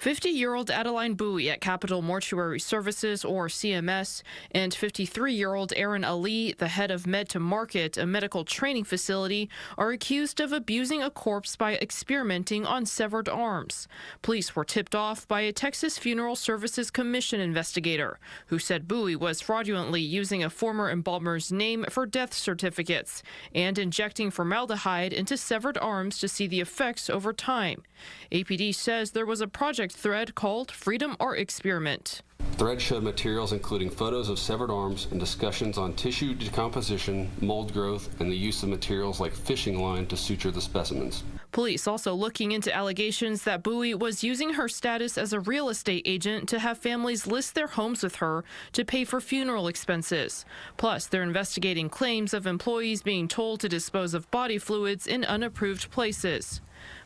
50-year-old Adeline Bowie at Capitol Mortuary Services, or CMS, and 53-year-old Aaron Ali, the head of Med to Market, a medical training facility, are accused of abusing a corpse by experimenting on severed arms. Police were tipped off by a Texas Funeral Services Commission investigator who said Bowie was fraudulently using a former embalmer's name for death certificates and injecting formaldehyde into severed arms to see the effects over time. APD says there was a project thread called Freedom or Experiment. Thread showed materials including photos of severed arms and discussions on tissue decomposition, mold growth, and the use of materials like fishing line to suture the specimens. Police also looking into allegations that Bowie was using her status as a real estate agent to have families list their homes with her to pay for funeral expenses. Plus, they're investigating claims of employees being told to dispose of body fluids in unapproved places.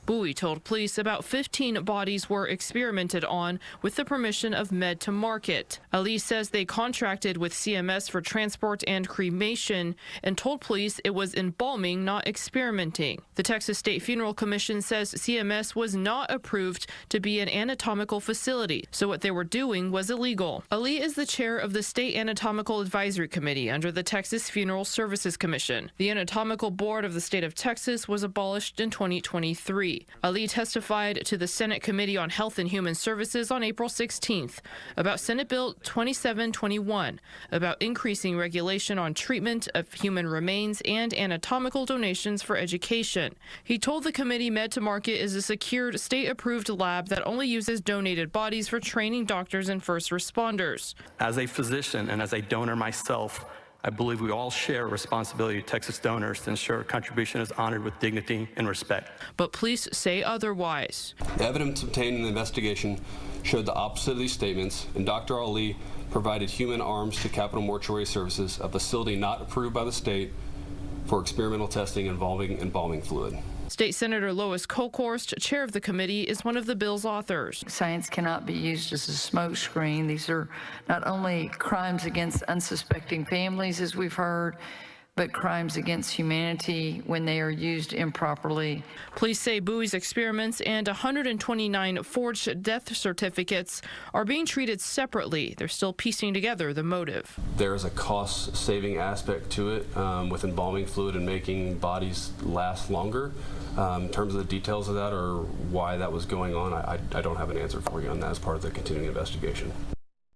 Bowie told police about 15 bodies were experimented on with the permission of Med to Market. Ali says they contracted with CMS for transport and cremation and told police it was embalming, not experimenting. The Texas State Funeral Commission says CMS was not approved to be an anatomical facility, so what they were doing was illegal. Ali is the chair of the State Anatomical Advisory Committee under the Texas Funeral Services Commission. The Anatomical Board of the state of Texas was abolished in 2023. Ali testified to the Senate Committee on Health and Human Services on April 16th about Senate Bill 2721, about increasing regulation on treatment of human remains and anatomical donations for education. He told the committee Med to Market is a secured, state-approved lab that only uses donated bodies for training doctors and first responders. As a physician and as a donor myself, I believe we all share a responsibility to Texas donors to ensure contribution is honored with dignity and respect. But police say otherwise. Evidence obtained in the investigation showed the opposite of these statements, and Dr. Ali provided human arms to Capitol Mortuary Services, a facility not approved by the state for experimental testing involving embalming fluid. State Senator Lois Kolkhorst, chair of the committee, is one of the bill's authors. Science cannot be used as a smokescreen. These are not only crimes against unsuspecting families, as we've heard, but crimes against humanity when they are used improperly. Police say Bowie's experiments and 129 forged death certificates are being treated separately. They're still piecing together the motive. There is a cost-saving aspect to it with embalming fluid and making bodies last longer. In terms of the details of that or why that was going on, I don't have an answer for you on that as part of the continuing investigation.